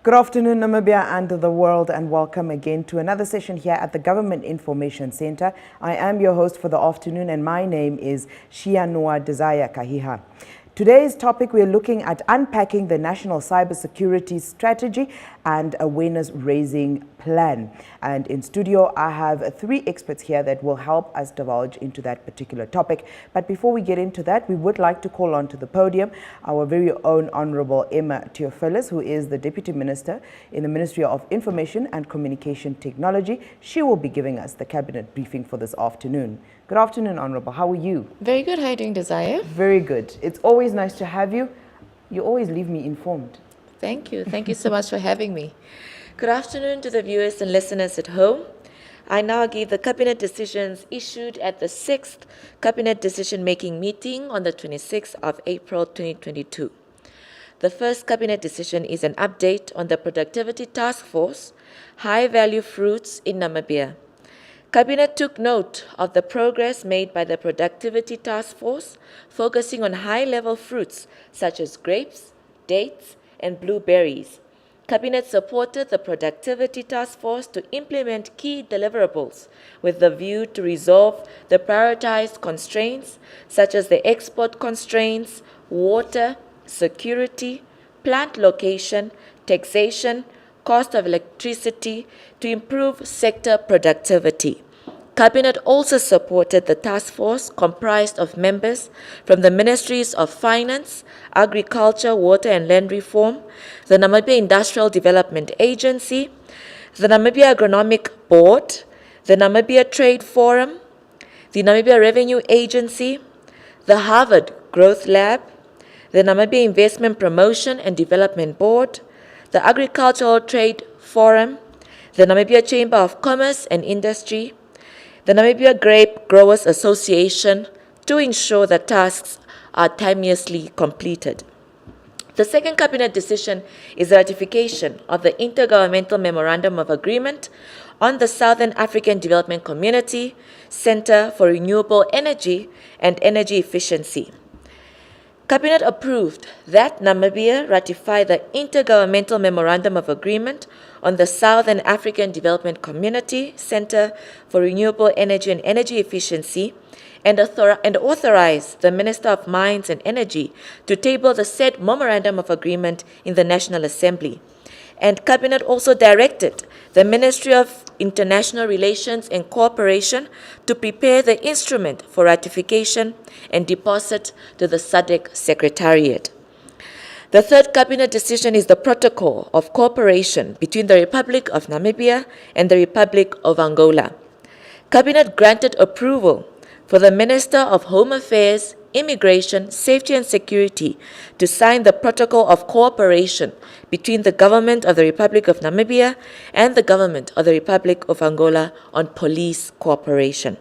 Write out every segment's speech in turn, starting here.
Good afternoon, Namibia and the world, and welcome again to another session here at the Government Information Center. I am your host for the afternoon, and my name is Shianoa Desire Kahiha. Today's topic, we're looking at unpacking the National Cybersecurity Strategy and Awareness Raising Plan. And in studio, I have three experts here that will help us divulge into that particular topic. But before we get into that, we would like to call on to the podium our very own Honorable Emma Theophilus, who is the Deputy Minister in the Ministry of Information and Communication Technology. She will be giving us the cabinet briefing for this afternoon. Good afternoon, Honorable. How are you? Very good. How are you doing, Desire? Very good. It's always nice to have you. You always leave me informed. Thank you. Thank you so much for having me. Good afternoon to the viewers and listeners at home. I now give the Cabinet decisions issued at the 6th Cabinet Decision-Making Meeting on the 26th of April 2022. The first Cabinet decision is an update on the Productivity Task Force, High-Value Fruits in Namibia. Cabinet took note of the progress made by the Productivity Task Force, focusing on high-level fruits such as grapes, dates, and blueberries. Cabinet supported the Productivity Task Force to implement key deliverables with the view to resolve the prioritized constraints such as the export constraints, water, security, plant location, taxation, cost of electricity to improve sector productivity. Cabinet also supported the task force comprised of members from the Ministries of Finance, Agriculture, Water and Land Reform, the Namibia Industrial Development Agency, the Namibia Agronomic Board, the Namibia Trade Forum, the Namibia Revenue Agency, the Harvard Growth Lab, the Namibia Investment Promotion and Development Board, the Agricultural Trade Forum, the Namibia Chamber of Commerce and Industry, the Namibia Grape Growers Association, to ensure that tasks are timeously completed. The second Cabinet decision is the ratification of the Intergovernmental Memorandum of Agreement on the Southern African Development Community Center for Renewable Energy and Energy Efficiency. Cabinet approved that Namibia ratify the Intergovernmental Memorandum of Agreement on the Southern African Development Community Center for Renewable Energy and Energy Efficiency and authorize the Minister of Mines and Energy to table the said Memorandum of Agreement in the National Assembly. And Cabinet also directed the Ministry of International Relations and Cooperation to prepare the instrument for ratification and deposit to the SADC Secretariat. The third Cabinet decision is the Protocol of Cooperation between the Republic of Namibia and the Republic of Angola. Cabinet granted approval for the Minister of Home Affairs, Immigration, Safety and Security to sign the Protocol of Cooperation between the Government of the Republic of Namibia and the Government of the Republic of Angola on police cooperation.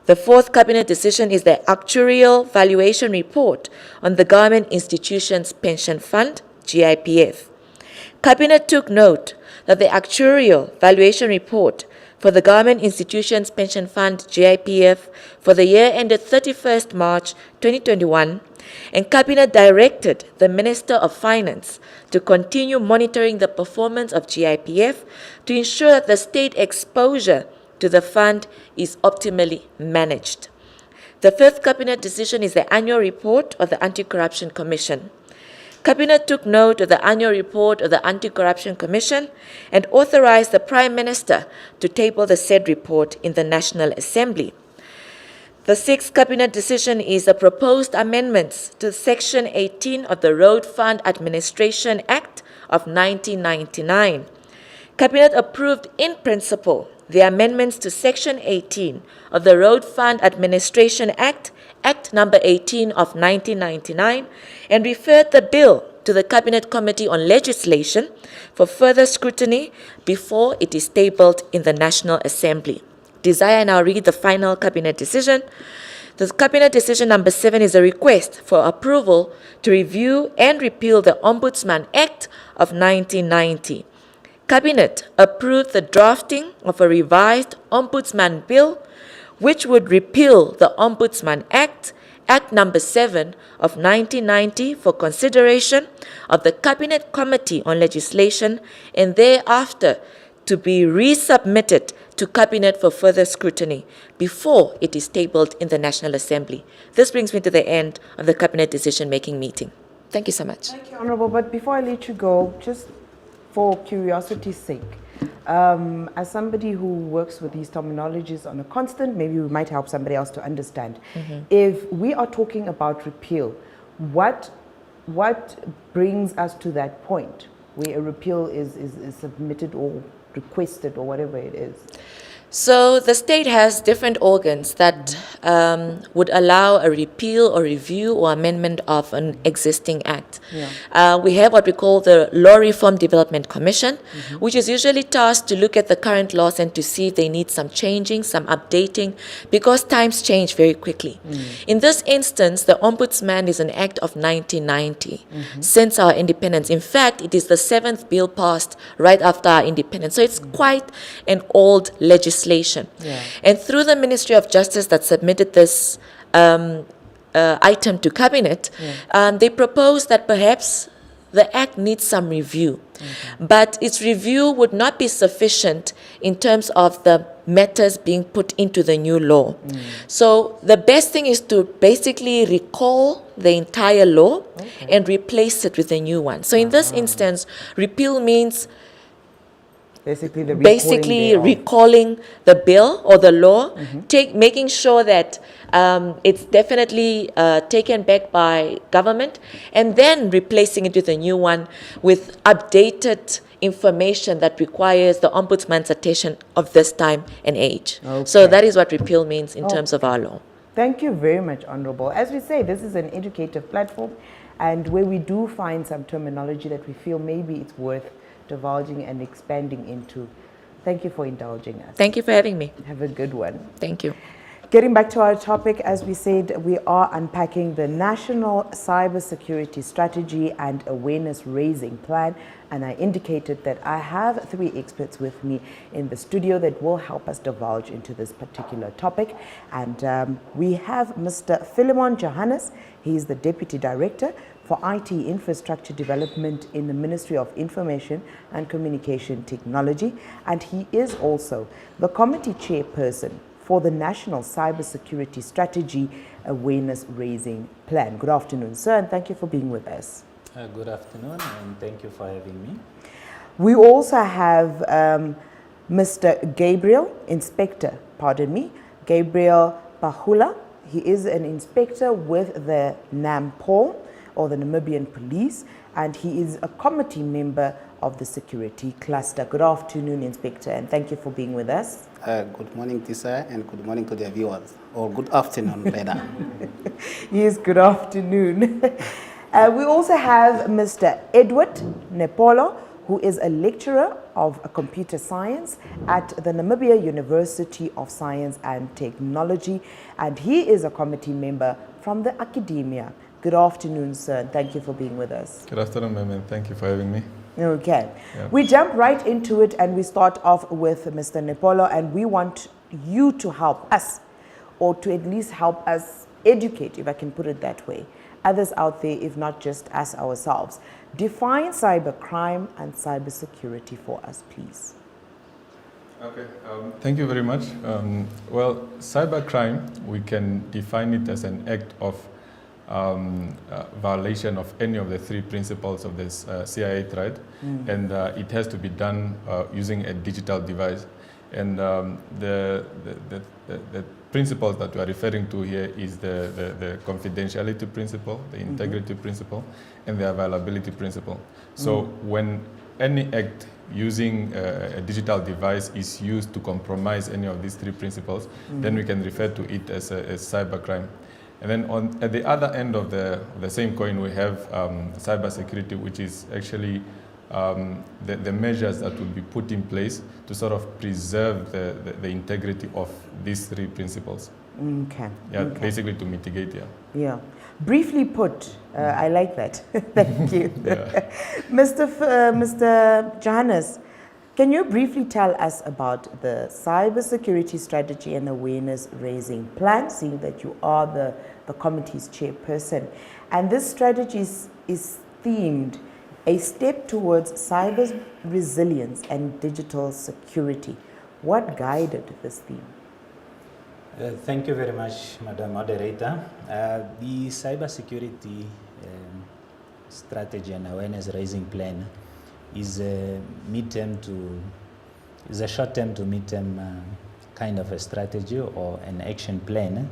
The fourth Cabinet decision is the Actuarial Valuation Report on the Government Institutions Pension Fund, GIPF. Cabinet took note that the Actuarial Valuation Report for the Government Institutions Pension Fund, GIPF, for the year ended 31st March 2021, and Cabinet directed the Minister of Finance to continue monitoring the performance of GIPF to ensure that the state exposure to the fund is optimally managed. The fifth Cabinet decision is the annual report of the Anti-Corruption Commission. Cabinet took note of the annual report of the Anti-Corruption Commission and authorized the Prime Minister to table the said report in the National Assembly. The sixth Cabinet decision is the proposed amendments to Section 18 of the Road Fund Administration Act of 1999. Cabinet approved in principle the amendments to Section 18 of the Road Fund Administration Act, Act number 18 of 1999, and referred the bill to the Cabinet Committee on Legislation for further scrutiny before it is tabled in the National Assembly. Desire now read the final Cabinet decision. The Cabinet decision number 7 is a request for approval to review and repeal the Ombudsman Act of 1990. Cabinet approved the drafting of a revised Ombudsman Bill, which would repeal the Ombudsman Act Act Number 7 of 1990 for consideration of the Cabinet Committee on Legislation and thereafter to be resubmitted to Cabinet for further scrutiny before it is tabled in the National Assembly. This brings me to the end of the Cabinet decision-making meeting. Thank you so much. Thank you, Honorable. But before I let you go, just for curiosity's sake, as somebody who works with these terminologies on a constant, maybe we might help somebody else to understand. If we are talking about repeal, what brings us to that point where a repeal is submitted or requested or whatever it is? So the state has different organs that would allow a repeal or review or amendment of an existing act. We have what we call the Law Reform Development Commission, which is usually tasked to look at the current laws and to see if they need some changing, some updating, because times change very quickly. In this instance, the Ombudsman is an act of 1990, since our independence. In fact, it is the 7th bill passed right after our independence. So it's quite an old legislation. And through the Ministry of Justice that submitted this item to Cabinet, they proposed that perhaps the Act needs some review. But its review would not be sufficient in terms of the matters being put into the new law. So the best thing is to basically recall the entire law and replace it with a new one. So in this instance, repeal means basically recalling the bill or the law, making sure that it's definitely taken back by government, and then replacing it with a new one with updated information that requires the Ombudsman's attention of this time and age. So that is what repeal means in terms of our law. Thank you very much, Honorable. As we say, this is an educative platform, and where we do find some terminology that we feel maybe it's worth divulging and expanding into. Thank you for indulging us. Thank you for having me. Have a good one. Thank you. Getting back to our topic, as we said, we are unpacking the National Cybersecurity Strategy and Awareness Raising Plan, and I indicated that I have 3 experts with me in the studio that will help us divulge into this particular topic. And we have Mr. Philemon Johannes. He is the Deputy Director for IT Infrastructure Development in the Ministry of Information and Communication Technology, and he is also the Committee Chairperson for the National Cybersecurity Strategy Awareness Raising Plan. Good afternoon, sir, and thank you for being with us. Good afternoon, and thank you for having me. We also have Mr. Gabriel Pahula. He is an inspector with the NAMPOL, or the Namibian Police, and he is a committee member of the security cluster. Good afternoon, Inspector, and thank you for being with us. Good morning, Tisa, and good morning to the viewers, or good afternoon, rather. Yes, good afternoon. We also have Mr. Edward Nepolo, who is a lecturer of computer science at the Namibia University of Science and Technology, and he is a committee member from the academia. Good afternoon, sir. Thank you for being with us. Good afternoon, ma'am, and thank you for having me. Okay. Yeah. We jump right into it, and we start off with Mr. Nepolo, and we want you to help us, or to at least help us educate, if I can put it that way, others out there, if not just us ourselves. Define cybercrime and cybersecurity for us, please. Okay, thank you very much. Well, cybercrime, we can define it as an act of violation of any of the 3 principles of this CIA threat, and it has to be done using a digital device. And the principles that we are referring to here is the confidentiality principle, the integrity principle, and the availability principle. So when any act using a digital device is used to compromise any of these 3 principles, then we can refer to it as cybercrime. And then at the other end of the same coin, we have cybersecurity, which is actually the measures that will be put in place to sort of preserve the integrity of these 3 principles. Okay. Yeah, okay. Basically to mitigate, yeah. Yeah. Briefly put, I like that. Thank you. Yeah. Mr. Johannes, can you briefly tell us about the Cybersecurity Strategy and Awareness Raising Plan, seeing that you are the the committee's chairperson. And this strategy is themed A Step Towards Cyber Resilience and Digital Security. What guided this theme? Thank you very much, Madam Moderator. The cybersecurity strategy and awareness raising plan is a short-term to mid-term kind of a strategy or an action plan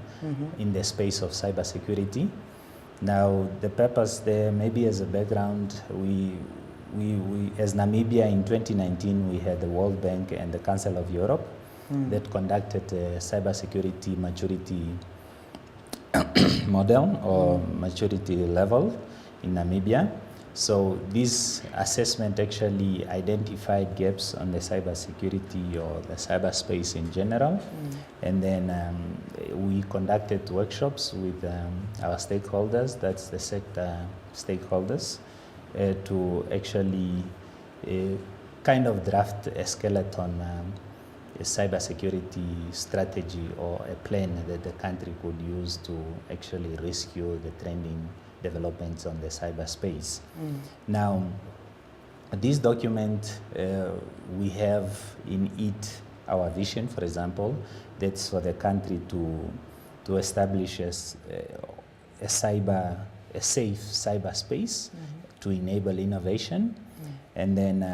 in the space of cybersecurity. Now, the purpose there, maybe as a background, we as Namibia in 2019, we had the World Bank and the Council of Europe that conducted a cybersecurity maturity model or maturity level in Namibia. So this assessment actually identified gaps on the cybersecurity or the cyberspace in general. And then we conducted workshops with our stakeholders, that's the sector stakeholders, to actually kind of draft a skeleton a cybersecurity strategy or a plan that the country could use to actually rescue the trending developments on the cyberspace. Now, this document, we have in it our vision, for example, that's for the country to establish a safe cyberspace to enable innovation. And then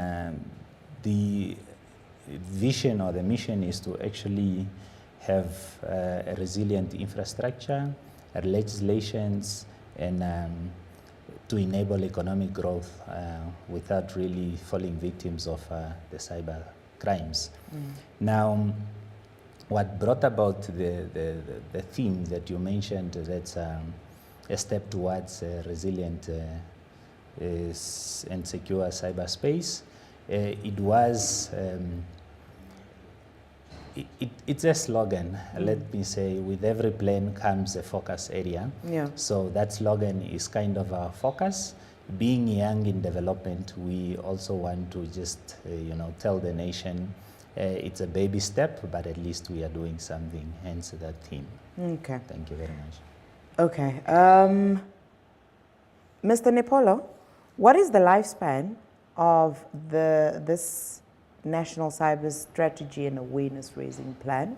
the vision or the mission is to actually have a resilient infrastructure, legislations, and to enable economic growth without really falling victims of the cyber crimes. Now, what brought about the theme that you mentioned, that's a step towards a resilient and secure cyberspace, it was it's a slogan, let me say. With every plan comes a focus area. Yeah. So that slogan is kind of our focus. Being young in development, we also want to just tell the nation it's a baby step, but at least we are doing something, hence that theme. Okay. Thank you very much. Okay. Mr. Nepolo, what is the lifespan of this National Cyber Strategy and Awareness Raising Plan?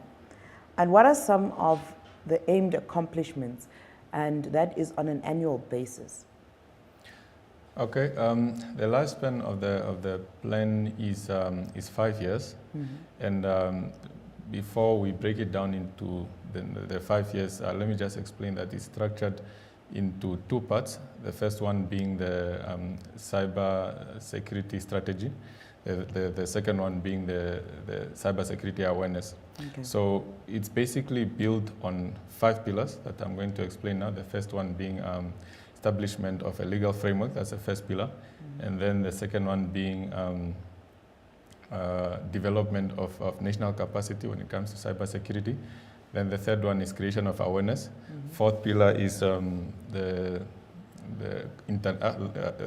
And what are some of the aimed accomplishments? And that is on an annual basis. Okay, the lifespan of the plan is 5 years. And before we break it down into the 5 years, let me just explain that it's structured into two parts. The first one being the cyber security strategy. The second one being the cybersecurity awareness. Okay. So it's basically built on 5 pillars that I'm going to explain now. The first one being establishment of a legal framework, that's the first pillar. And then the second one being development of national capacity when it comes to cybersecurity. Then the third one is creation of awareness. Fourth pillar is the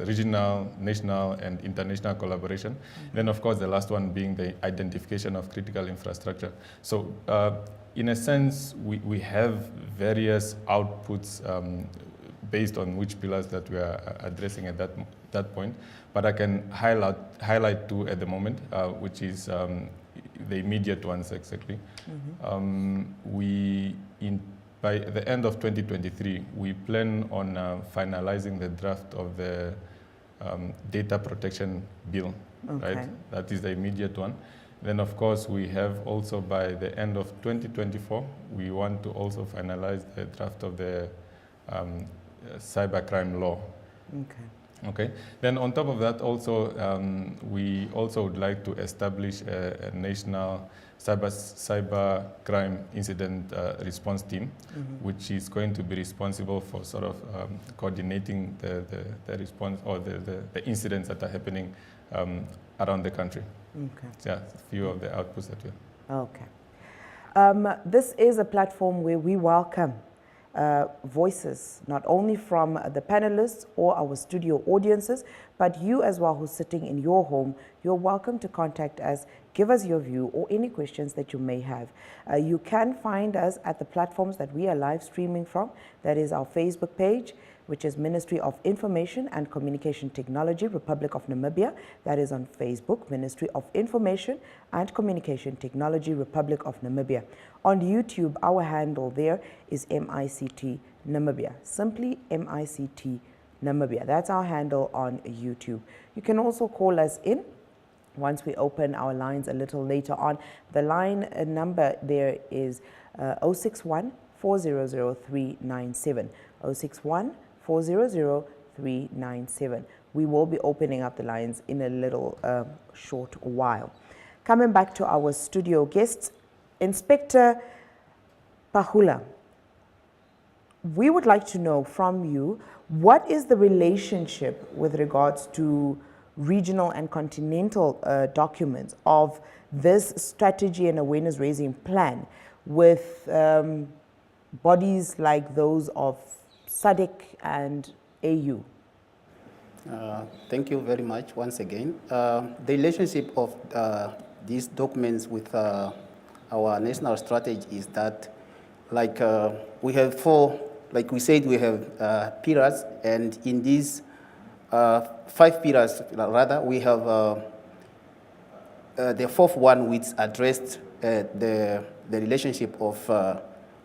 regional, national, and international collaboration. Then, of course, the last one being the identification of critical infrastructure. So, in a sense, we have various outputs based on which pillars that we are addressing at that point. But I can highlight 2 at the moment, which is the immediate ones exactly. By the end of 2023, we plan on finalizing the draft of the data protection bill, right? That is the immediate one. Then, of course, we have also by the end of 2024, we want to also finalize the draft of the cybercrime law. Okay. Then on top of that, also we also would like to establish a national cyber crime incident response team, which is going to be responsible for sort of coordinating the response or the incidents that are happening around the country. Okay. So, yeah, a few of the outputs that we have. Okay. This is a platform where we welcome voices, not only from the panelists or our studio audiences, but you as well who's sitting in your home. You're welcome to contact us, give us your view or any questions that you may have. You can find us at the platforms that we are live streaming from. That is our Facebook page, which is Ministry of Information and Communication Technology, Republic of Namibia. That is on Facebook, Ministry of Information and Communication Technology, Republic of Namibia. On YouTube, our handle there is MICT Namibia, simply MICT Namibia. That's our handle on YouTube. You can also call us in once we open our lines a little later on. The line number there is 061 400 397, 061 400 397. We will be opening up the lines in a little short while. Coming back to our studio guests, Inspector Pahula, we would like to know from you, what is the relationship with regards to regional and continental documents of this strategy and awareness raising plan with bodies like those of SADC and AU? Thank you very much once again. The relationship of these documents with our national strategy is that, like, we have four, like we said, we have pillars, and in these 5 pillars, rather, we have the fourth one, which addressed the relationship of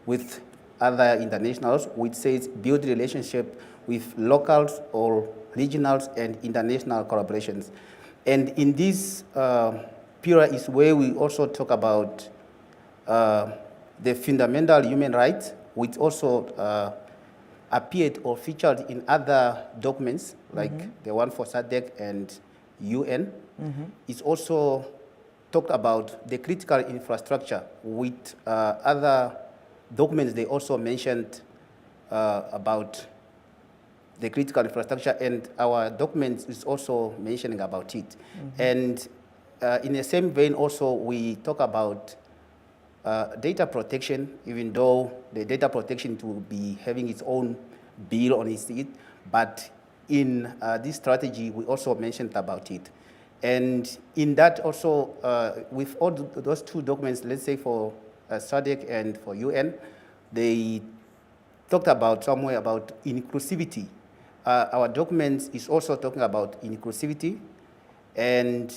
with other internationals, which says build relationship with locals or regionals and international collaborations. And in this pillar is where we also talk about the fundamental human rights, which also appeared or featured in other documents, like the one for SADC and UN. It's also talked about the critical infrastructure with other documents. They also mentioned about the critical infrastructure, and our document is also mentioning about it. And in the same vein also, we talk about data protection, even though the data protection will be having its own bill on its seat, but in this strategy, we also mentioned about it. And in that also, with all those 2 documents, let's say for SADC and for UN, they talked about somewhere about inclusivity. Our document is also talking about inclusivity, and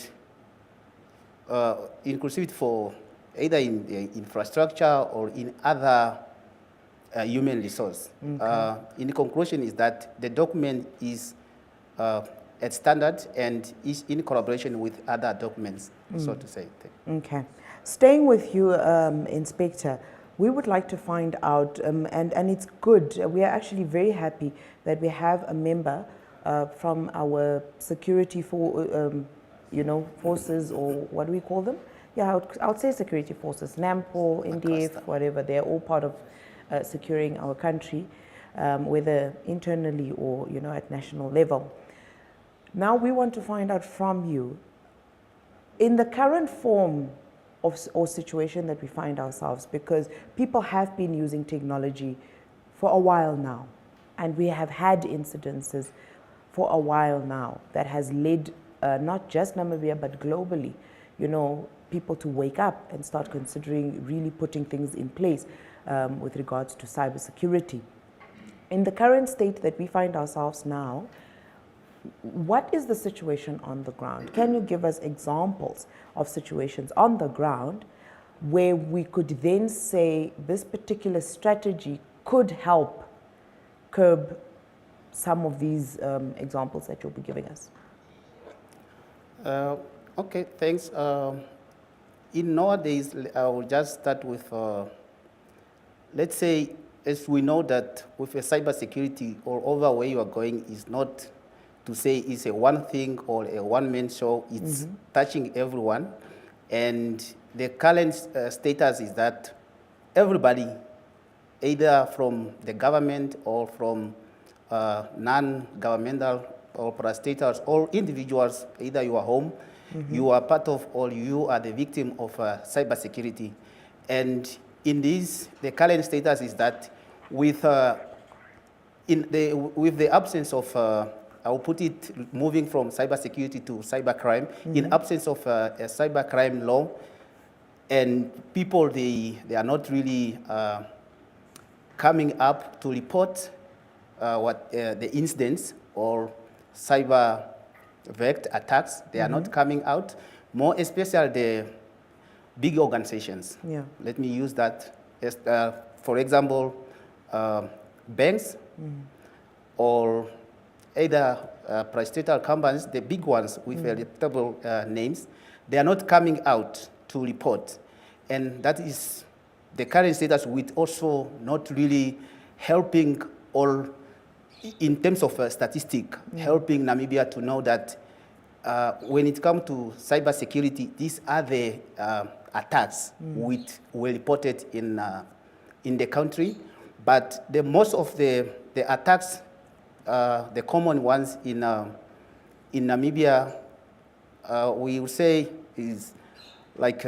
inclusivity for either in the infrastructure or in other human resource. In conclusion is that the document is at standard and is in collaboration with other documents, so to say. Okay. Staying with you, Inspector, we would like to find out, and it's good, we are actually very happy that we have a member from our security forces, or what do we call them? Yeah, I would say security forces, NAMPO, NDF, whatever. They're all part of securing our country, whether internally or at national level. Now we want to find out from you, in the current form or situation that we find ourselves, because people have been using technology for a while now, and we have had incidences for a while now that has led not just Namibia but globally, people to wake up and start considering really putting things in place with regards to cybersecurity. In the current state that we find ourselves now, what is the situation on the ground? Can you give us examples of situations on the ground where we could then say this particular strategy could help curb some of these examples that you'll be giving us? Okay, thanks. In nowadays, I will just start with, let's say, as we know that with a cybersecurity, or over where you are going is not to say it's a one thing or a one-man show. It's touching everyone. And the current status is that everybody, either from the government or from non-governmental or parastatals or individuals, either you are home, you are part of, or you are the victim of cybersecurity. And in this, the current status is that with with the absence of, I'll put it, moving from cybersecurity to cybercrime, in absence of a cybercrime law, and people, they are not really coming up to report the incidents or cyber vect attacks. They are not coming out, more especially the big organizations. Yeah. Let me use that as, for example, banks or either parastatal companies, the big ones with reputable names, they are not coming out to report. And that is the current status, with also not really helping, or in terms of statistic, helping Namibia to know that when it comes to cybersecurity, these are the attacks which were reported in the country. But the most of the attacks, the common ones in Namibia, we will say is like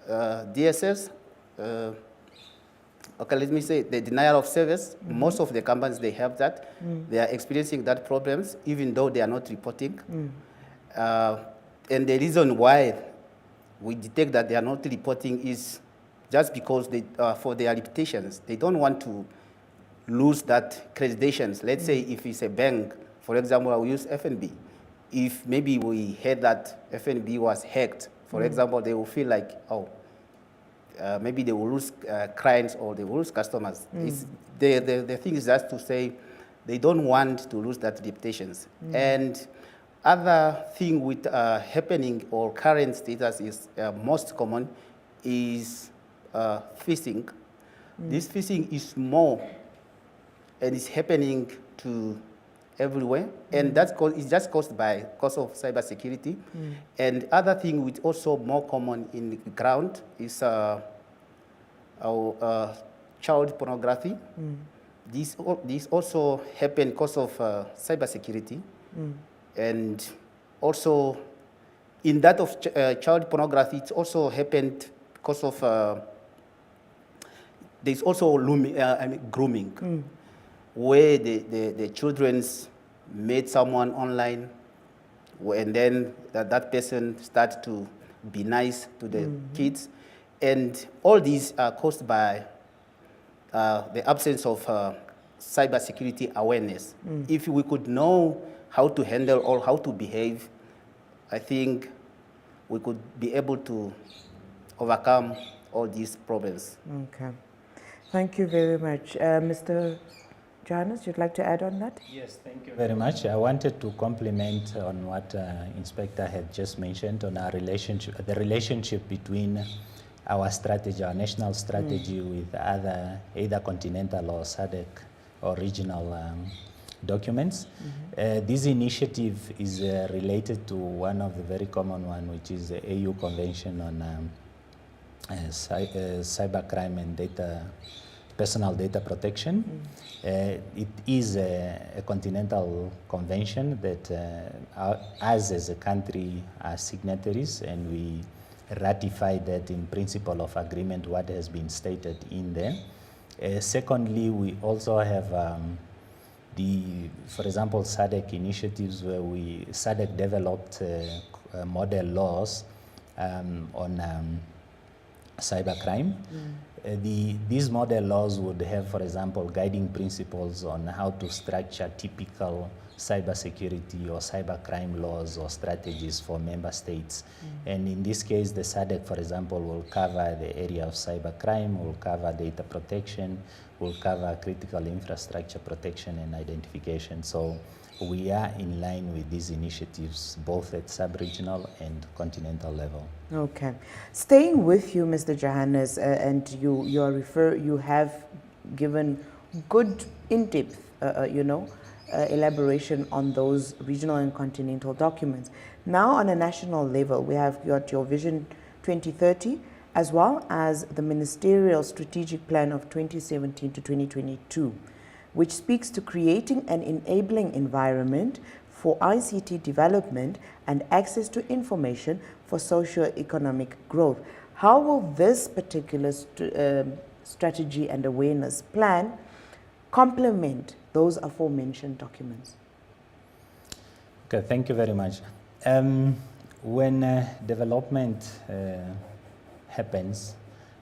DSS. Okay, let me say the denial of service. Most of the companies, they have that. They are experiencing that problems, even though they are not reporting. And the reason why we detect that they are not reporting is just because they, for their reputations, they don't want to lose that accreditations. Let's say if it's a bank, for example, I will use FNB. If maybe we heard that FNB was hacked, for example, they will feel like, oh, maybe they will lose clients or they will lose customers. The thing is just to say they don't want to lose that reputations. And other thing with happening or current status is most common is phishing. This phishing is more, and it's happening to everywhere, and that's is just caused of cybersecurity. And other thing which also more common in the ground is our child pornography. This also happen because of cybersecurity, and also in that of child pornography, it also happened because of there's also grooming. Where the children's met someone online, and then that person starts to be nice to the kids. And all these are caused by the absence of cybersecurity awareness. If we could know how to handle or how to behave, I think we could be able to overcome all these problems. Okay. Thank you very much. Mr. Johannes, you'd like to add on that? Yes, thank you very much. I wanted to compliment on what Inspector had just mentioned on our relationship, the relationship between our strategy, our national strategy with other, either continental or SADC or regional documents. This initiative is related to one of the very common one, which is the AU Convention on Cybercrime and Personal Data Protection. It is a continental convention that us as a country are signatories, and we ratify that in principle of agreement what has been stated in there. Secondly, we also have for example, SADC initiatives where SADC developed model laws on cybercrime. These model laws would have, for example, guiding principles on how to structure typical cybersecurity or cybercrime laws or strategies for member states. And in this case, the SADC, for example, will cover the area of cybercrime, will cover data protection, will cover critical infrastructure protection and identification. So we are in line with these initiatives, both at sub-regional and continental level. Okay. Staying with you, Mr. Johannes, and you have given good in-depth, elaboration on those regional and continental documents. Now, on a national level, we have got your Vision 2030, as well as the Ministerial Strategic Plan of 2017 to 2022, which speaks to creating an enabling environment for ICT development and access to information for socio-economic growth. How will this particular strategy and awareness plan complement those aforementioned documents? Okay, thank you very much. When development happens,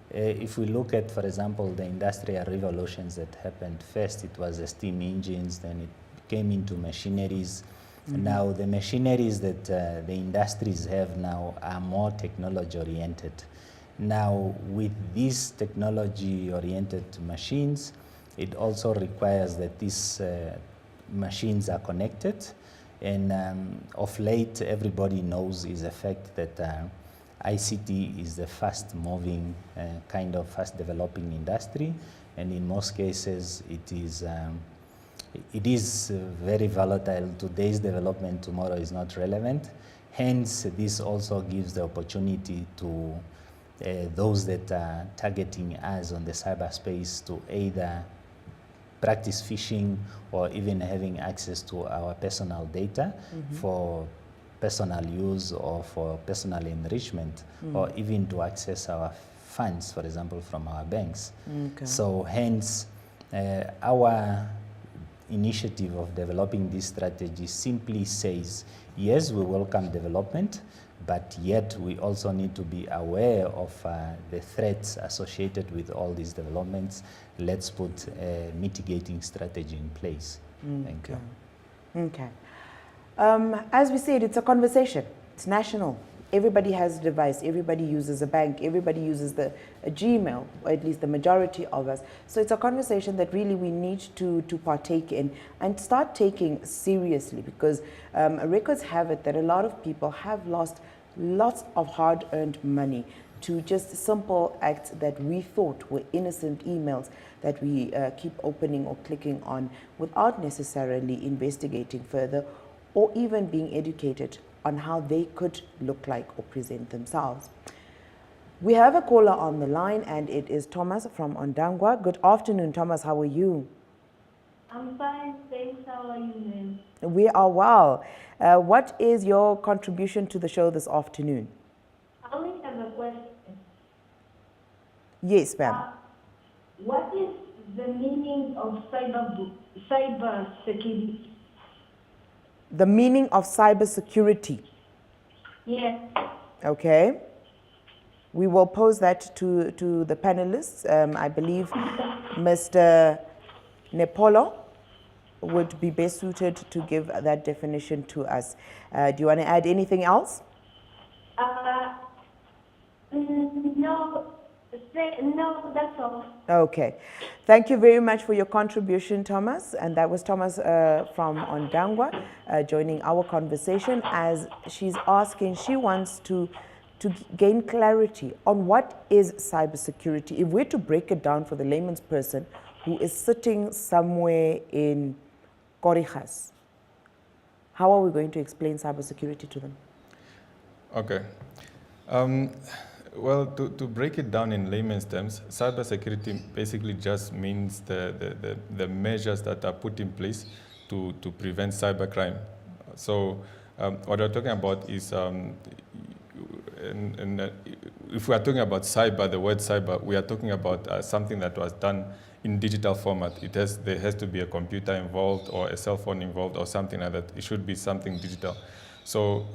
if we look at, for example, the industrial revolutions that happened, first it was the steam engines, then it came into machineries. Now the machineries that the industries have now are more technology oriented. Now with these technology oriented machines, it also requires that these machines are connected. And of late, everybody knows is the fact that ICT is the fast moving, kind of fast developing industry. And in most cases, it is very volatile. Today's development, tomorrow is not relevant. Hence, this also gives the opportunity to those that are targeting us on the cyberspace to either practice phishing or even having access to our personal data for personal use or for personal enrichment, or even to access our funds, for example, from our banks. Okay. So hence, our initiative of developing this strategy simply says, yes, we welcome development, but yet we also need to be aware of the threats associated with all these developments. Let's put a mitigating strategy in place. Thank you. Okay. As we said, it's a conversation. It's national. Everybody has a device. Everybody uses a bank. Everybody uses a Gmail, or at least the majority of us. So it's a conversation that really we need to partake in and start taking seriously, because records have it that a lot of people have lost lots of hard-earned money to just simple acts that we thought were innocent emails that we keep opening or clicking on without necessarily investigating further or even being educated on how they could look like or present themselves. We have a caller on the line, and it is Thomas from Ondangwa. Good afternoon, Thomas. How are you? I'm fine, thanks. How are you, ma'am? We are well. What is your contribution to the show this afternoon? I only have a question. Yes, ma'am. What is the meaning of cyber security? The meaning of cybersecurity. Yes. Okay. We will pose that to the panelists. I believe Mr. Nepolo would be best suited to give that definition to us. Do you want to add anything else? No, that's all. Okay. Thank you very much for your contribution, Thomas. And that was Thomas from Ondangwa joining our conversation, as she's asking, she wants to gain clarity on what is cybersecurity. If we're to break it down for the layman's person who is sitting somewhere in Korijas, how are we going to explain cybersecurity to them? Okay. Well, to break it down in layman's terms, cybersecurity basically just means the measures that are put in place to prevent cybercrime. So what we're talking about is, if we are talking about cyber, the word cyber, we are talking about something that was done in digital format. There has to be a computer involved or a cell phone involved or something like that. It should be something digital. So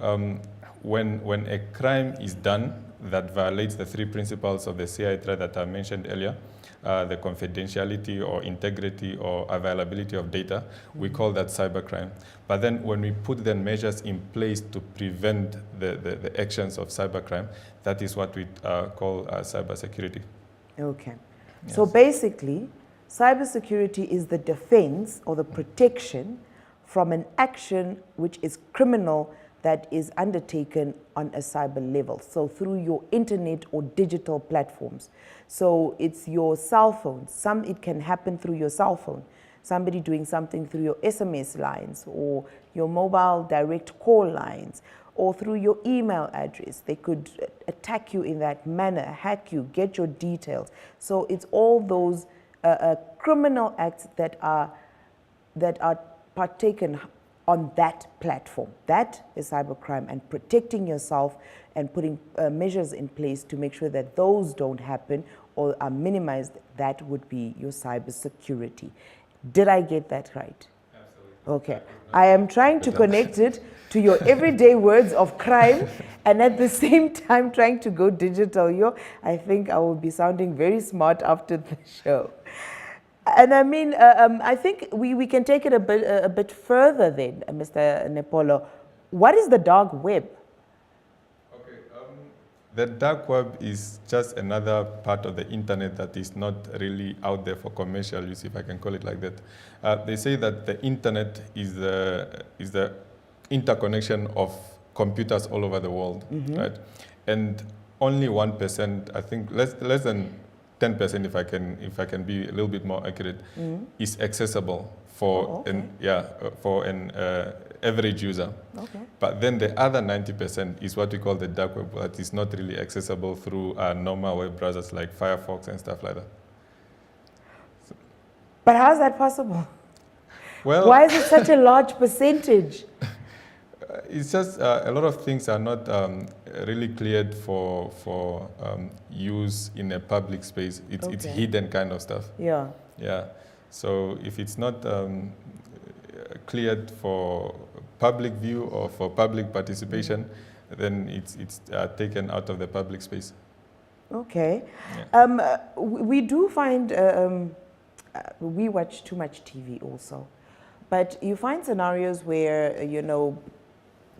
when a crime is done that violates the three principles of the CI threat that I mentioned earlier, the confidentiality or integrity or availability of data, we call that cybercrime. But then when we put the measures in place to prevent the actions of cybercrime, that is what we call cybersecurity. Okay. Yes. So basically, cybersecurity is the defense or the protection from an action which is criminal that is undertaken on a cyber level. So through your internet or digital platforms. So it's your cell phone. It can happen through your cell phone. Somebody doing something through your SMS lines or your mobile direct call lines or through your email address. They could attack you in that manner, hack you, get your details. So it's all those criminal acts that are partaken on that platform. That is cybercrime, and protecting yourself and putting measures in place to make sure that those don't happen or are minimized, that would be your cybersecurity. Did I get that right? Absolutely. Okay. I am trying to connect it to your everyday words of crime and at the same time trying to go digital. I think I will be sounding very smart after the show. And I mean, I think we can take it a bit further then, Mr. Nepolo. What is the dark web? Okay, the dark web is just another part of the internet that is not really out there for commercial use, if I can call it like that. They say that the internet is the interconnection of computers all over the world, right? And only 1%, I think less than 10%, if I can be a little bit more accurate, is accessible for an average user. Okay. But then the other 90% is what we call the dark web, that is not really accessible through normal web browsers like Firefox and stuff like that. But how is that possible? Well, why is it such a large percentage? It's just a lot of things are not really cleared for use in a public space. It's hidden kind of stuff. Yeah. Yeah. So if it's not cleared for public view or for public participation, then it's taken out of the public space. Okay. Yeah. We do find, we watch too much TV also, but you find scenarios where,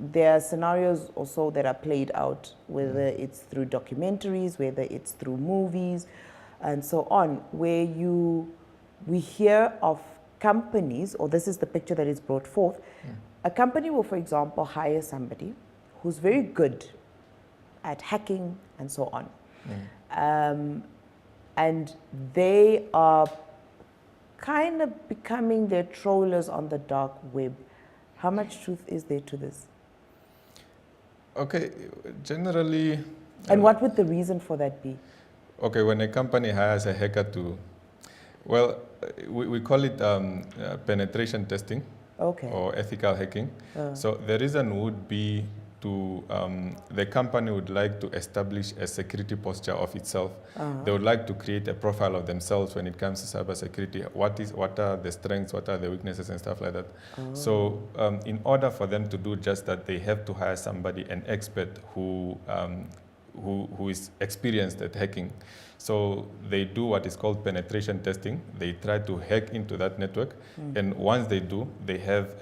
there are scenarios also that are played out, whether it's through documentaries, whether it's through movies, and so on, where we hear of companies, or this is the picture that is brought forth. A company will, for example, hire somebody who's very good at hacking and so on. And they are kind of becoming their trollers on the dark web. How much truth is there to this? Okay, generally... And what would the reason for that be? Okay, when a company hires a hacker to, well, we call it penetration testing, or ethical hacking. So the reason would be to, the company would like to establish a security posture of itself. They would like to create a profile of themselves when it comes to cybersecurity. What are the strengths, what are the weaknesses and stuff like that. So in order for them to do just that, they have to hire somebody, an expert who is experienced at hacking. So they do what is called penetration testing. They try to hack into that network. And once they do, they have,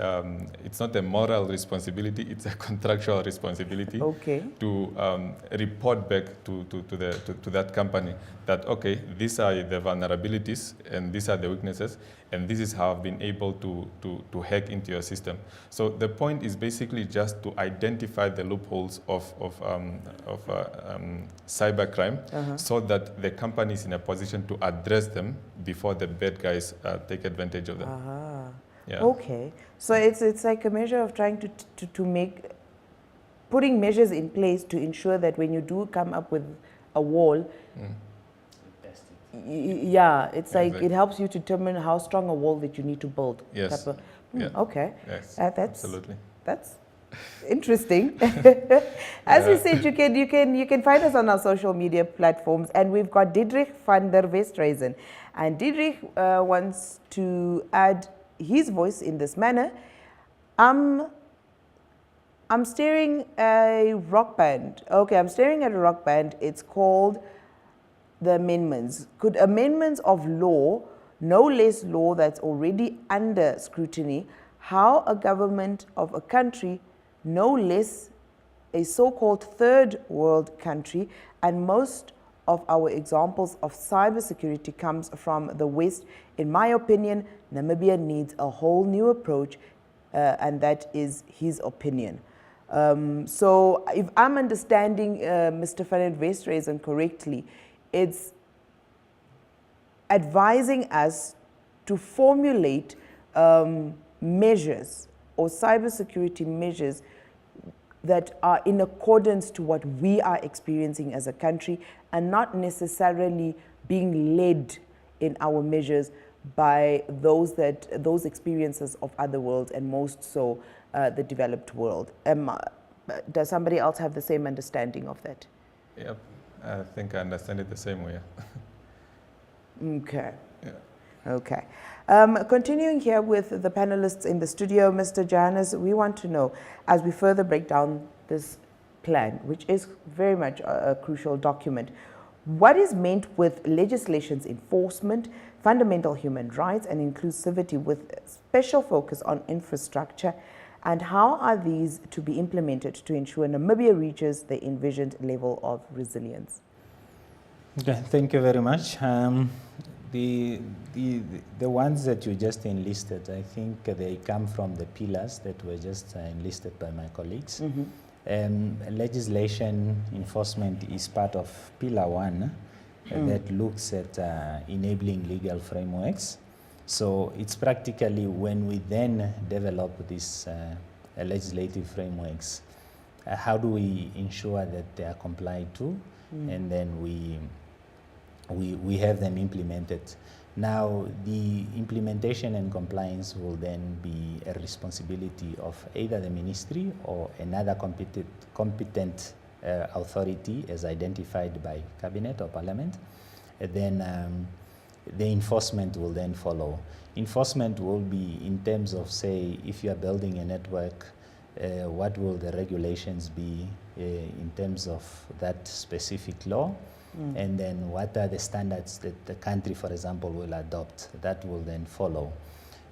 it's not a moral responsibility, it's a contractual responsibility to report back to that company that, okay, these are the vulnerabilities and these are the weaknesses, and this is how I've been able to hack into your system. So the point is basically just to identify the loopholes of cybercrime so that the company is in a position to address them before the bad guys take advantage of them. Yeah. Okay, so it's like a measure of trying to putting measures in place to ensure that when you do come up with a wall, it's like it helps you to determine how strong a wall that you need to build. Yes. Okay. Yes. Absolutely. That's interesting. As we said, you can find us on our social media platforms, and we've got Diedrich van der Westhuizen, and Diedrich wants to add his voice in this manner. I'm staring at a rock band. Okay, I'm staring at a rock band. It's called the amendments. Could amendments of law, no less law that's already under scrutiny, how a government of a country, no less a so-called third world country, and most of our examples of cybersecurity comes from the West. In my opinion, Namibia needs a whole new approach, and that is his opinion. So if I'm understanding Mr. van der Westhuizen correctly, it's advising us to formulate measures or cybersecurity measures that are in accordance to what we are experiencing as a country, and not necessarily being led in our measures by those experiences of other worlds, and most so the developed world. Does somebody else have the same understanding of that? Yep, I think I understand it the same way. Okay. Yeah. Okay. Continuing here with the panelists in the studio, Mr. Johannes, we want to know, as we further break down this plan, which is very much a crucial document, what is meant with legislation's enforcement, fundamental human rights, and inclusivity with special focus on infrastructure, and how are these to be implemented to ensure Namibia reaches the envisioned level of resilience? Okay, thank you very much. The ones that you just enlisted, I think they come from the pillars that were just enlisted by my colleagues. Legislation enforcement is part of pillar 1 that looks at enabling legal frameworks. So it's practically when we then develop these legislative frameworks, how do we ensure that they are complied to, and then we have them implemented. Now, the implementation and compliance will then be a responsibility of either the ministry or another competent authority as identified by cabinet or parliament. And then the enforcement will then follow. Enforcement will be in terms of, say, if you are building a network, what will the regulations be in terms of that specific law? And then what are the standards that the country, for example, will adopt? That will then follow.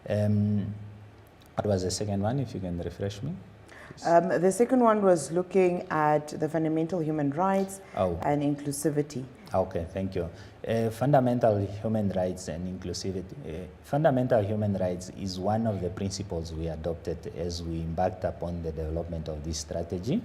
What was the second one, if you can refresh me? The second one was looking at the fundamental human rights and inclusivity. Okay, thank you. Fundamental human rights and inclusivity. Fundamental human rights is one of the principles we adopted as we embarked upon the development of this strategy.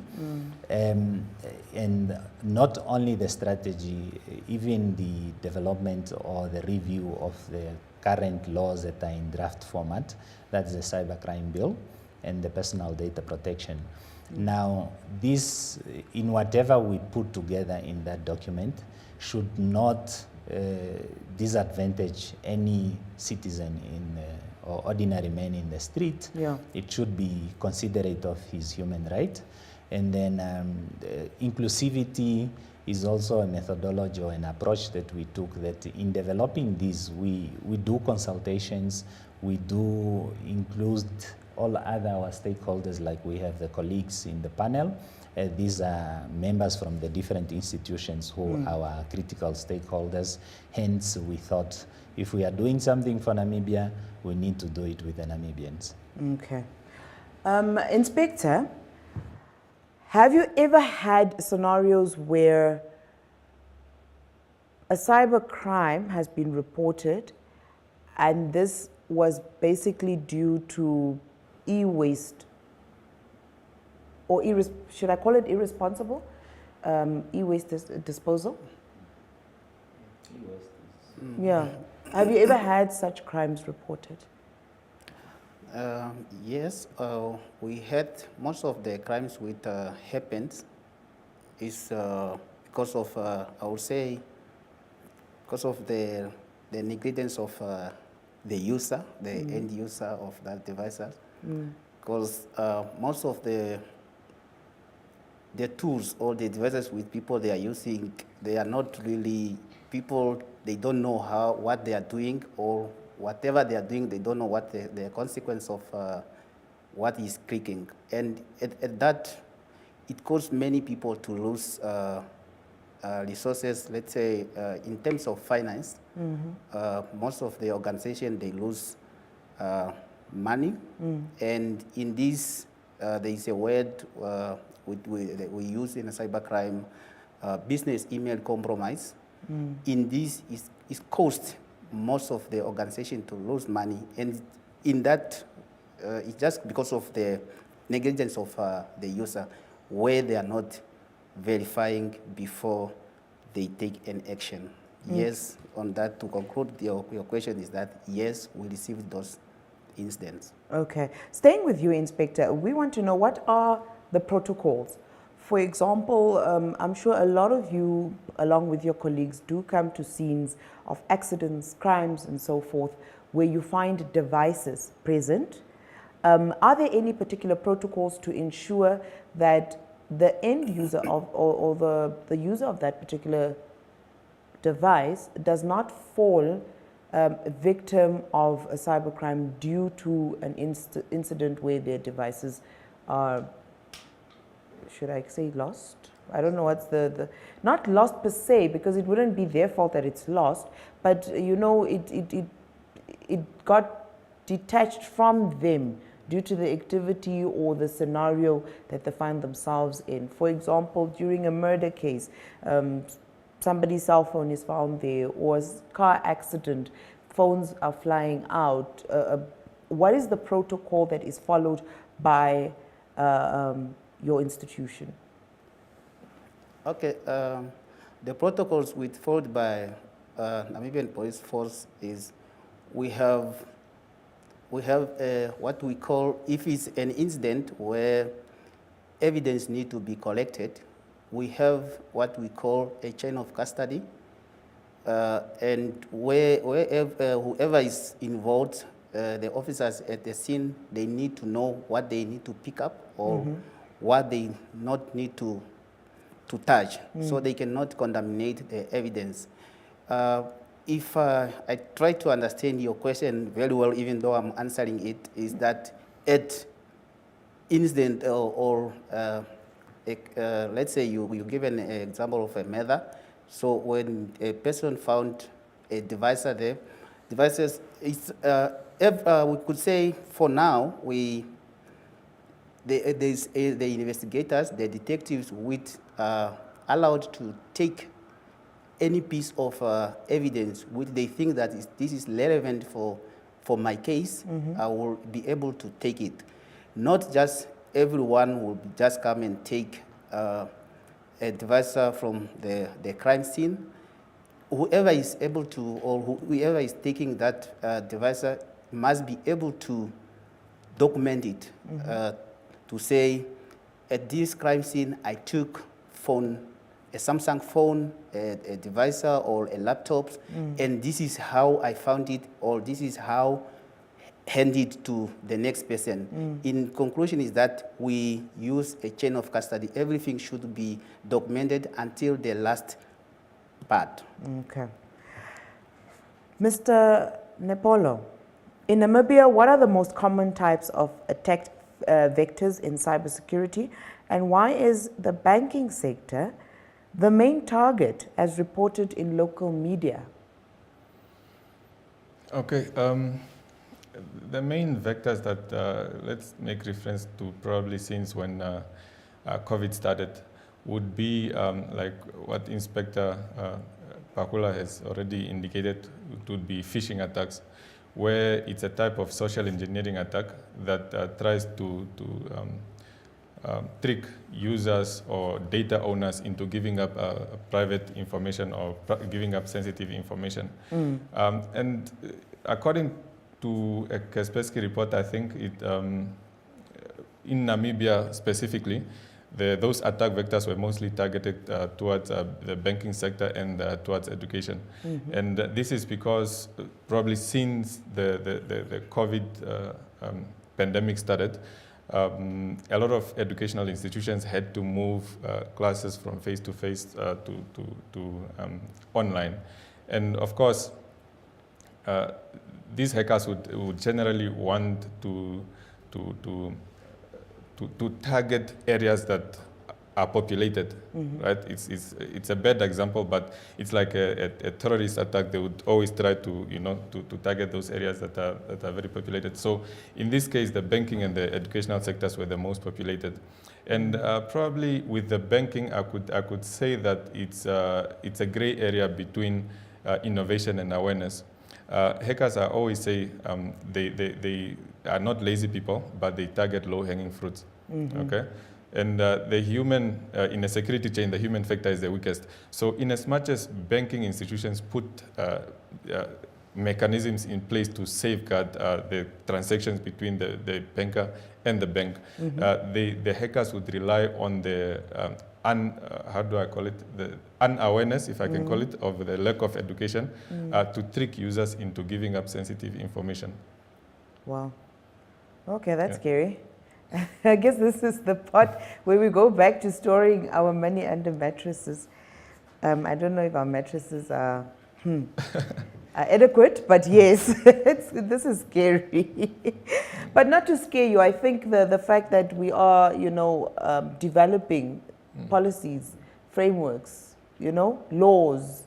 And not only the strategy, even the development or the review of the current laws that are in draft format, that's the cybercrime bill and the personal data protection. Now, this, in whatever we put together in that document, should not disadvantage any citizen or ordinary man in the street. Yeah. It should be considerate of his human right. And then inclusivity is also a methodology or an approach that we took, that in developing these, we do consultations, we do include all other our stakeholders, like we have the colleagues in the panel. These are members from the different institutions who are our critical stakeholders. Hence, we thought if we are doing something for Namibia, we need to do it with the Namibians. Okay. Inspector, have you ever had scenarios where a cyber crime has been reported and this was basically due to e-waste, or should I call it irresponsible e-waste disposal? Yeah. Have you ever had such crimes reported? Yes, we had most of the crimes which happened is because of, I would say, because of the negligence of the user, the end user of that devices. Because most of the tools or the devices with people they are using, they are not really people, they don't know what they are doing, or whatever they are doing, they don't know what the consequence of what is clicking. And at that, it caused many people to lose resources, let's say, in terms of finance. Most of the organization, they lose money. And in this, there is a word we use in a cybercrime, business email compromise. In this, is caused most of the organization to lose money. And in that, it's just because of the negligence of the user, where they are not verifying before they take an action. Yes, on that, to conclude, your question is that, yes, we received those incidents. Okay. Staying with you, Inspector, we want to know what are the protocols. For example, I'm sure a lot of you, along with your colleagues, do come to scenes of accidents, crimes, and so forth, where you find devices present. Are there any particular protocols to ensure that the end user of, or the user of that particular device does not fall victim of a cybercrime due to an incident where their devices are, should I say, lost? I don't know what's not lost per se, because it wouldn't be their fault that it's lost, but you know, it got detached from them due to the activity or the scenario that they find themselves in. For example, during a murder case, somebody's cell phone is found there, or a car accident, phones are flying out. What is the protocol that is followed by your institution? Okay, the protocols followed by Namibian Police Force is we have what we call, if it's an incident where evidence need to be collected, we have what we call a chain of custody, and whoever is involved, the officers at the scene, they need to know what they need to pick up or what they not need to touch, so they cannot contaminate the evidence. If I try to understand your question very well, even though I'm answering it, is that at incident or let's say you give an example of a murder. So when a person found a device there, devices, it's, we could say for now, the investigators, the detectives, with allowed to take any piece of evidence which they think that this is relevant for my case, I will be able to take it. Not just everyone will just come and take a device from the crime scene. Whoever is able to, or whoever is taking that device must be able to document it, to say, at this crime scene, I took phone, a Samsung phone, a device or a laptop, and this is how I found it, or this is how hand it to the next person. In conclusion is that we use a chain of custody. Everything should be documented until the last part. Okay. Mr. Nepolo, in Namibia, what are the most common types of attack vectors in cybersecurity, and why is the banking sector the main target as reported in local media? Okay. The main vectors that, let's make reference to probably since when COVID started, would be like what Inspector Pakula has already indicated. It would be phishing attacks, where it's a type of social engineering attack that tries to trick users or data owners into giving up private information or giving up sensitive information. And according to a Kaspersky report, I think it, in Namibia specifically, those attack vectors were mostly targeted towards the banking sector and towards education. And this is because probably since the COVID pandemic started, a lot of educational institutions had to move classes from face-to-face to online. And of course, these hackers would generally want to target areas that are populated, right? It's a bad example, but it's like a terrorist attack. They would always try to, to target those areas that are very populated. So in this case, the banking and the educational sectors were the most populated. And probably with the banking, I could say that it's a gray area between innovation and awareness. Hackers, I always say, they are not lazy people, but they target low-hanging fruits. Okay, and the human in a security chain, the human factor is the weakest. So, in as much as banking institutions put mechanisms in place to safeguard the transactions between the banker and the bank, the hackers would rely on the how do I call it, the unawareness, if I can call it, of the lack of education to trick users into giving up sensitive information. Wow. Okay, that's scary. I guess this is the part where we go back to storing our money under mattresses. I don't know if our mattresses are adequate, but yes, this is scary. But not to scare you, I think the fact that we are, developing policies, frameworks, laws,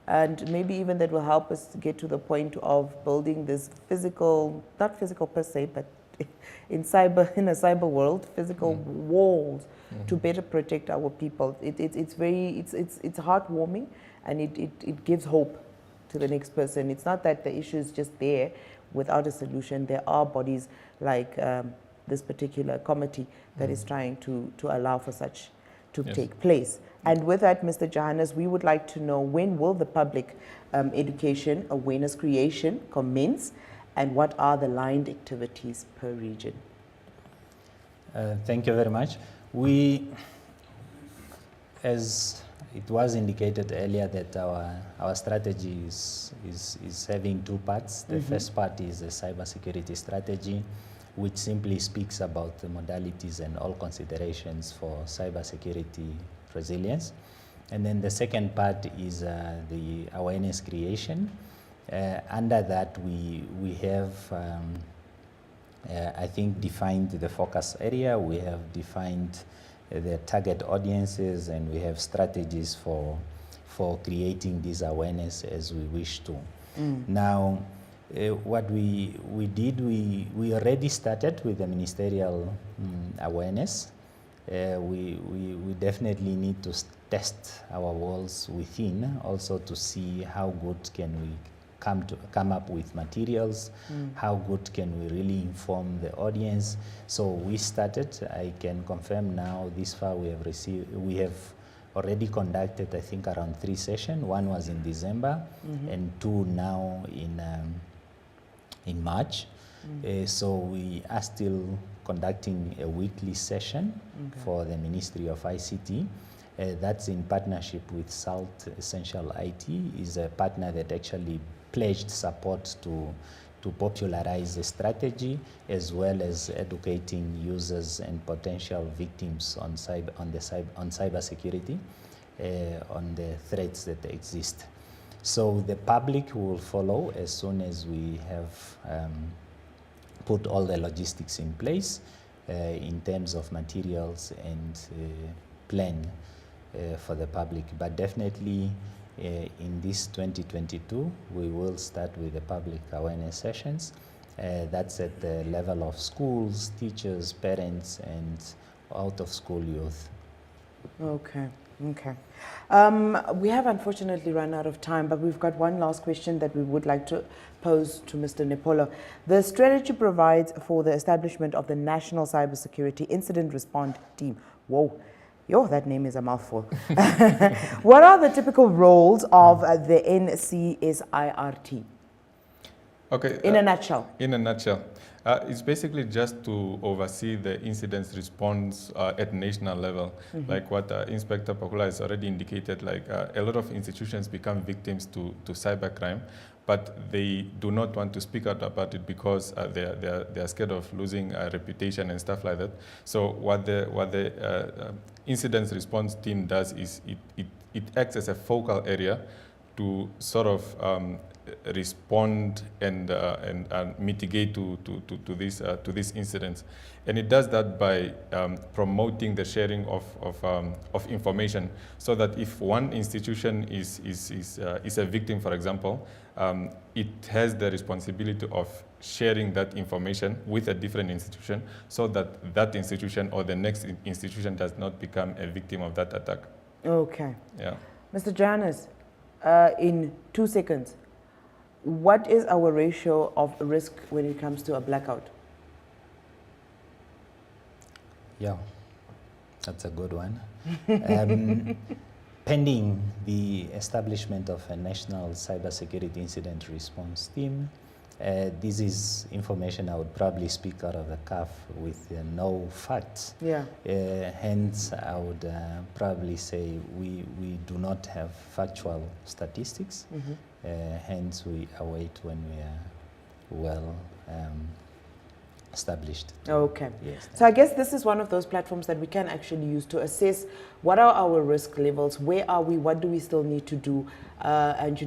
and maybe even that will help us to get to the point of building this physical, not physical per se, but in a cyber world, physical walls to better protect our people. It's heartwarming, and it gives hope to the next person. It's not that the issue is just there without a solution. There are bodies like this particular committee that is trying to allow for such to take place. And with that, Mr. Johannes, we would like to know, when will the public education awareness creation commence, and what are the lined activities per region? Thank you very much. We, as it was indicated earlier, that our strategy is having two parts. The first part is a cybersecurity strategy, which simply speaks about the modalities and all considerations for cybersecurity resilience. And then the second part is the awareness creation. Under that, we have, I think, defined the focus area. We have defined the target audiences, and we have strategies for creating this awareness as we wish to. Now, what we did, we already started with the ministerial awareness. We definitely need to test our walls within, also to see how good can we come up with materials, how good can we really inform the audience. So we started. I can confirm now, this far we have already conducted, I think, around 3 sessions. One was in December, and 2 now in March. So we are still conducting a weekly session for the Ministry of ICT. That's in partnership with SALT Essential IT, is a partner that actually pledged support to popularize the strategy, as well as educating users and potential victims on cybersecurity, on the threats that exist. So the public will follow as soon as we have put all the logistics in place in terms of materials and plan for the public. But definitely in this 2022, we will start with the public awareness sessions. That's at the level of schools, teachers, parents, and out-of-school youth. Okay. We have unfortunately run out of time, but we've got one last question that we would like to pose to Mr. Nepolo. The strategy provides for the establishment of the National Cybersecurity Incident Response Team. Whoa. That name is a mouthful. What are the typical roles of the NCSIRT? Okay. In a nutshell. In a nutshell. It's basically just to oversee the incident response at national level. Like what Inspector Pakula has already indicated, like a lot of institutions become victims to cybercrime, but they do not want to speak out about it because they are scared of losing reputation and stuff like that. So what the incident response team does is it acts as a focal area to sort of respond and mitigate to these incidents, and it does that by promoting the sharing of information, so that if one institution is a victim, for example, it has the responsibility of sharing that information with a different institution, so that that institution or the next institution does not become a victim of that attack. Okay. Yeah. Mr. Johannes, in 2 seconds, what is our ratio of risk when it comes to a blackout? Yeah, that's a good one. Pending the establishment of a national cybersecurity incident response team, this is information I would probably speak out of the cuff with no facts. Yeah. Hence, I would probably say we do not have factual statistics. Hence, we await when we are well established. Okay. Yes. So I guess this is one of those platforms that we can actually use to assess what are our risk levels, where are we, what do we still need to do, and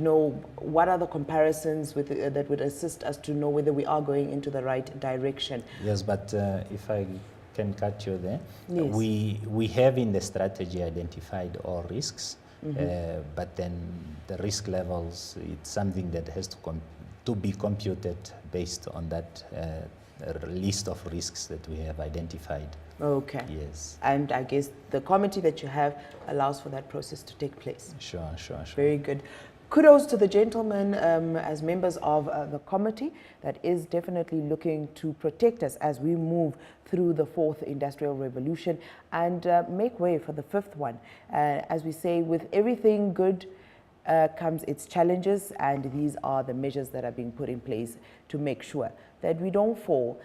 what are the comparisons with that would assist us to know whether we are going into the right direction. Yes, but if I can cut you there, Yes. we have in the strategy identified all risks, but then the risk levels, it's something that has to be computed based on that list of risks that we have identified. Okay. Yes. And I guess the committee that you have allows for that process to take place. Sure. Very good. Kudos to the gentlemen as members of the committee that is definitely looking to protect us as we move through the fourth industrial revolution and make way for the fifth one. As we say, with everything good comes its challenges, and these are the measures that are being put in place to make sure that we don't fall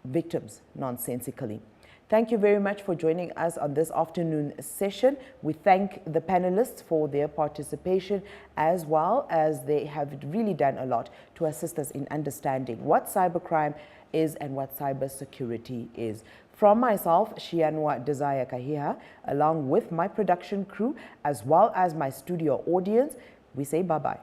victims nonsensically. Thank you very much for joining us on this afternoon session. We thank the panelists for their participation, as well as they have really done a lot to assist us in understanding what cybercrime is and what cybersecurity is. From myself, Shianwa Desire Kahiha, along with my production crew, as well as my studio audience, we say bye-bye.